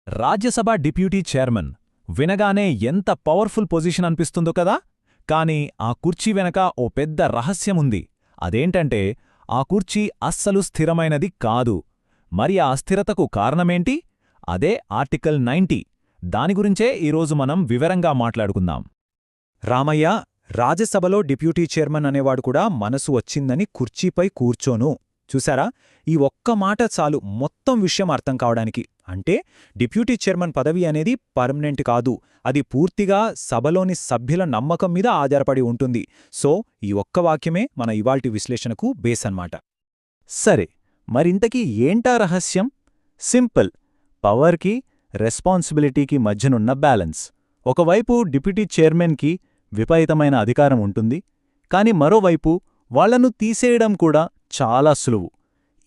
Rajya Sabha deputy chairman వినగానే ఎంత powerful position అనిపిస్తుందో కదా. కాని ఆ కుర్చీ వెనక ఓ పెద్ద రహస్యముంది. అదేంటంటే ఆ కుర్చీ అస్సలు స్థిరమైనది కాదు. మరి ఆ అస్థిరతకు కారణమేంటి? అదే ఆర్టికల్ 90. దానిగురించే ఈరోజు మనం వివరంగా మాట్లాడుకుందాం. రామయ్య, రాజ్యసభలో డిప్యూటీ చైర్మన్ అనేవాడు కూడా మనసు వచ్చిందని కుర్చీపై కూర్చోను. చూసారా, ఈ ఒక్క మాట చాలు మొత్తం విషయం అర్థం కావడానికి. అంటే డిప్యూటీ చైర్మన్ పదవి అనేది పర్మనెంట్ కాదు, అది పూర్తిగా సభలోని సభ్యుల నమ్మకం మీద ఆధారపడి ఉంటుంది. సో ఈ ఒక్క వాక్యమే మన ఇవాల్టి విశ్లేషణకు బేస్ అన్నమాట. సరే, మరింతకీ ఏంటా రహస్యం? సింపుల్. పవర్కి, రెస్పాన్సిబిలిటీకి మధ్యనున్న బ్యాలెన్స్. ఒకవైపు డిప్యూటీ చైర్మన్కి విపరీతమైన అధికారం ఉంటుంది, కాని మరోవైపు వాళ్లను తీసేయడం కూడా చాలా సులువు.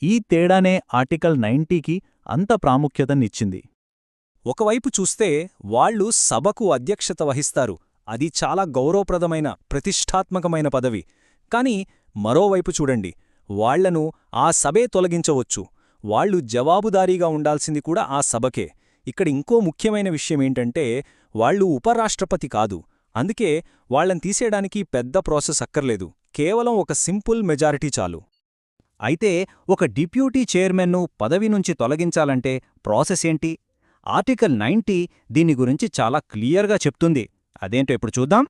ఈ తేడానే ఆర్టికల్ 90కి అంత ప్రాముఖ్యతనిచ్చింది. ఒకవైపు చూస్తే వాళ్లు సభకు అధ్యక్షత వహిస్తారు, అది చాలా గౌరవప్రదమైన ప్రతిష్ఠాత్మకమైన పదవి. కాని మరోవైపు చూడండి, వాళ్లను ఆ సభే తొలగించవచ్చు. వాళ్లు జవాబుదారీగా ఉండాల్సింది కూడా ఆ సభకే. ఇక్కడ ఇంకో ముఖ్యమైన విషయమేంటంటే వాళ్లు ఉపరాష్ట్రపతి కాదు. అందుకే వాళ్లను తీసేయడానికి పెద్ద ప్రాసెస్ అక్కర్లేదు, కేవలం ఒక సింపుల్ మెజారిటీ చాలు. అయితే ఒక డిప్యూటీ చైర్మన్ను పదవి నుంచి తొలగించాలంటే ప్రాసెస్ ఏంటి? ఆర్టికల్ 90 దీని గురించి చాలా క్లియర్గా చెప్తుంది. అదేంటో ఇప్పుడు చూద్దాం.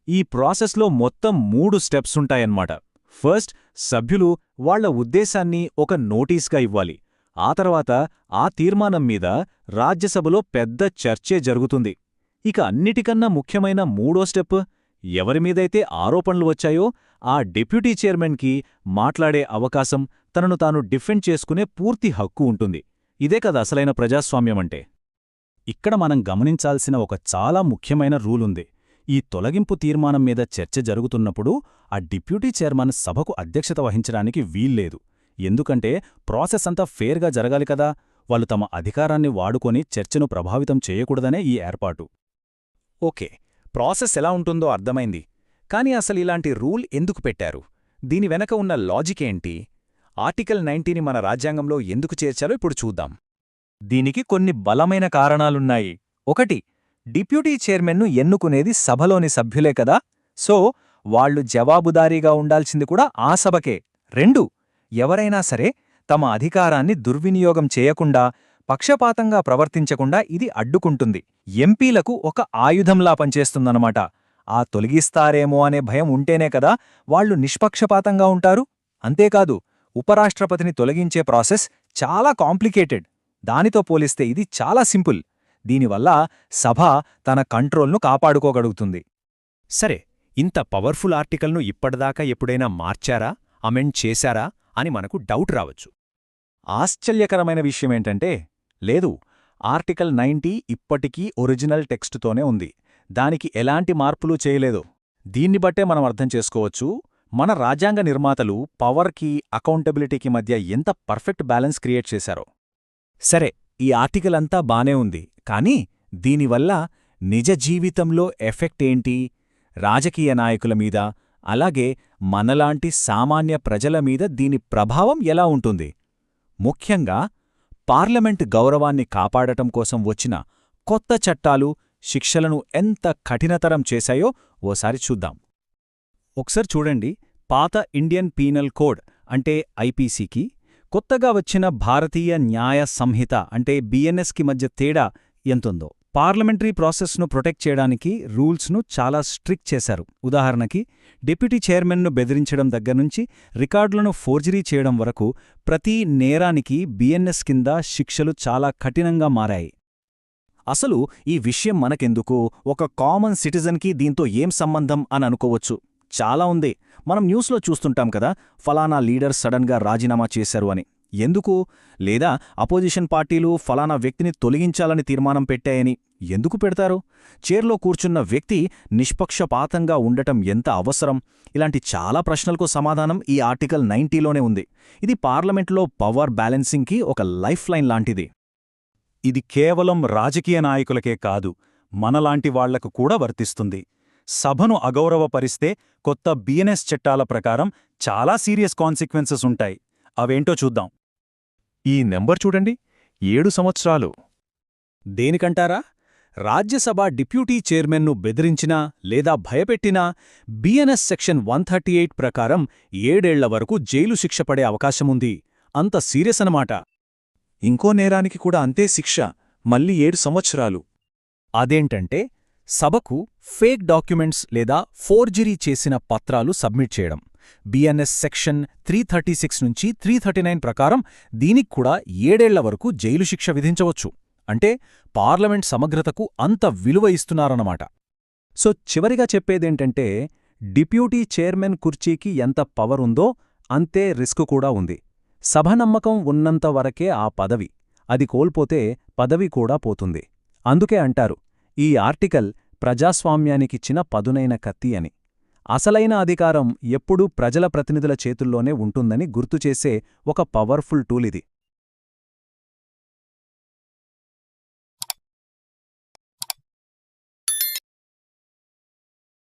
ఈ ప్రాసెస్లో మొత్తం 3 స్టెప్స్ ఉంటాయన్నమాట. ఫస్ట్, సభ్యులు వాళ్ల ఉద్దేశాన్ని ఒక నోటీస్గా ఇవ్వాలి. ఆ తర్వాత ఆ తీర్మానం మీద రాజ్యసభలో పెద్ద చర్చే జరుగుతుంది. ఇక అన్నిటికన్నా ముఖ్యమైన మూడో స్టెప్, ఎవరిమీదైతే ఆరోపణలు వచ్చాయో ఆ డిప్యూటీ చైర్మన్కి మాట్లాడే అవకాశం, తనను తాను డిఫెండ్ చేసుకునే పూర్తి హక్కు ఉంటుంది. ఇదే కదా అసలైన ప్రజాస్వామ్యమంటే. ఇక్కడ మనం గమనించాల్సిన ఒక చాలా ముఖ్యమైన రూలుంది. ఈ తొలగింపు తీర్మానం మీద చర్చ జరుగుతున్నప్పుడు ఆ డిప్యూటీ చైర్మన్ సభకు అధ్యక్షత వహించడానికి వీల్లేదు. ఎందుకంటే ప్రాసెస్ అంతా ఫేర్గా జరగాలి కదా. వాళ్ళు తమ అధికారాన్ని వాడుకొని చర్చను ప్రభావితం చేయకూడదనే ఈ ఏర్పాటు. ఓకే, ప్రాసెస్ ఎలా ఉంటుందో అర్థమైంది. కాని అసలిలాంటి రూల్ ఎందుకు పెట్టారు? దీని వెనక ఉన్న లాజిక్ ఏంటి? ఆర్టికల్ 90ని మన రాజ్యాంగంలో ఎందుకు చేర్చాలో ఇప్పుడు చూద్దాం. దీనికి కొన్ని బలమైన కారణాలున్నాయి. 1, డిప్యూటీ చైర్మన్ను ఎన్నుకునేది సభలోని సభ్యులే కదా, సో వాళ్లు జవాబుదారీగా ఉండాల్సింది కూడా ఆ సభకే. 2, ఎవరైనా సరే తమ అధికారాన్ని దుర్వినియోగం చేయకుండా, పక్షపాతంగా ప్రవర్తించకుండా ఇది అడ్డుకుంటుంది. ఎంపీలకు ఒక ఆయుధంలా పనిచేస్తుందన్నమాట. ఆ తొలగిస్తారేమో అనే భయం ఉంటేనే కదా వాళ్లు నిష్పక్షపాతంగా ఉంటారు. అంతేకాదు, ఉపరాష్ట్రపతిని తొలగించే ప్రాసెస్ చాలా కాంప్లికేటెడ్. దానితో పోలిస్తే ఇది చాలా సింపుల్. దీనివల్ల సభ తన కంట్రోల్ను కాపాడుకోగలుగుతుంది. సరే, ఇంత పవర్ఫుల్ ఆర్టికల్ను ఇప్పటిదాకా ఎప్పుడైనా మార్చారా, అమెండ్ చేశారా అని మనకు డౌట్ రావచ్చు. ఆశ్చర్యకరమైన విషయమేంటంటే లేదు, ఆర్టికల్ 90 ఇప్పటికీ ఒరిజినల్ టెక్స్టుతోనే ఉంది. దానికి ఎలాంటి మార్పులు చేయలేదు. దీన్ని బట్టే మనం అర్థం చేసుకోవచ్చు మన రాజ్యాంగ నిర్మాతలు పవర్కి, అకౌంటబిలిటీకి మధ్య ఎంత పర్ఫెక్ట్ బ్యాలెన్స్ క్రియేట్ చేశారో. సరే, ఈ ఆర్టికల్ అంతా బానే ఉంది, కానీ దీనివల్ల నిజ జీవితంలో ఎఫెక్ట్ ఏంటి? రాజకీయ నాయకుల మీద, అలాగే మనలాంటి సామాన్య ప్రజల మీద దీని ప్రభావం ఎలా ఉంటుంది? ముఖ్యంగా పార్లమెంట్ గౌరవాన్ని కాపాడటం కోసం వచ్చిన కొత్త చట్టాలు, శిక్షలను ఎంత కఠినతరం చేశాయో ఓసారి చూద్దాం. ఒకసారి చూడండి, పాత ఇండియన్ పీనల్ కోడ్ అంటే ఐపీసీకి, కొత్తగా వచ్చిన భారతీయ న్యాయ సంహిత అంటే బిఎన్ఎస్కి మధ్య తేడా ఎంతుందో. పార్లమెంటరీ ప్రాసెస్ను ప్రొటెక్ట్ చేయడానికి రూల్స్ను చాలా స్ట్రిక్ట్ చేశారు. ఉదాహరణకి, డిప్యూటీ చైర్మన్ను బెదిరించడం దగ్గర్నుంచి రికార్డులను ఫోర్జరీ చేయడం వరకు ప్రతి నేరానికి బిఎన్ఎస్ కింద శిక్షలు చాలా కఠినంగా మారాయి. అసలు ఈ విషయం మనకెందుకు? ఒక కామన్ సిటిజన్కి దీంతో ఏం సంబంధం అని అనుకోవచ్చు. చాలా ఉంది. మనం న్యూస్లో చూస్తుంటాం కదా, ఫలానా లీడర్ సడన్గా రాజీనామా చేశారు అని. ఎందుకు? లేదా అపోజిషన్ పార్టీలు ఫలానా వ్యక్తిని తొలగించాలని తీర్మానం పెట్టాయని ఎందుకు పెడతారు? చైర్లో కూర్చున్న వ్యక్తి నిష్పక్షపాతంగా ఉండటం ఎంత అవసరం? ఇలాంటి చాలా ప్రశ్నలకు సమాధానం ఈ ఆర్టికల్ 90లోనే ఉంది. ఇది పార్లమెంట్లో పవర్ బ్యాలెన్సింగ్కి ఒక లైఫ్ లైన్ లాంటిది. ఇది కేవలం రాజకీయ నాయకులకే కాదు, మనలాంటి వాళ్లకు కూడా వర్తిస్తుంది. సభను అగౌరవపరిస్తే కొత్త బిఎన్ఎస్ చట్టాల ప్రకారం చాలా సీరియస్ కాన్సిక్వెన్సెస్ ఉంటాయి. అవేంటో చూద్దాం. ఈ నెంబర్ చూడండి, 7 సంవత్సరాలు. దేనికంటారా? రాజ్యసభ డిప్యూటీ చైర్మన్ను బెదిరించినా లేదా భయపెట్టినా బిఎన్ఎస్ సెక్షన్ 138 ప్రకారం 7 ఏళ్ల వరకు జైలు శిక్ష పడే అవకాశముంది. అంత సీరియస్ అనమాట. ఇంకో నేరానికి కూడా అంతే శిక్ష, మళ్ళీ 7 సంవత్సరాలు. అదేంటంటే సభకు ఫేక్ డాక్యుమెంట్స్ లేదా ఫోర్జరీ చేసిన పత్రాలు సబ్మిట్ చేయడం. బిఎన్ఎస్ సెక్షన్ 336 నుంచి 339 ప్రకారం దీనిక్కూడా 7 ఏళ్ల వరకు జైలు శిక్ష విధించవచ్చు. అంటే పార్లమెంట్ సమగ్రతకు అంత విలువ ఇస్తున్నారన్నమాట. సో చివరిగా చెప్పేదేంటంటే, డిప్యూటీ చైర్మన్ కుర్చీకి ఎంత పవర్ ఉందో అంతే రిస్క్ కూడా ఉంది. సభ నమ్మకం ఉన్నంత వరకే ఆ పదవి, అది కోల్పోతే పదవి కూడా పోతుంది. అందుకే అంటారు, ఈ ఆర్టికల్ ప్రజాస్వామ్యానికిచ్చిన పదునైన కత్తి అని. అసలైన అధికారం ఎప్పుడూ ప్రజల ప్రతినిధుల చేతుల్లోనే ఉంటుందని గుర్తుచేసే ఒక పవర్ఫుల్ టూల్ ఇది.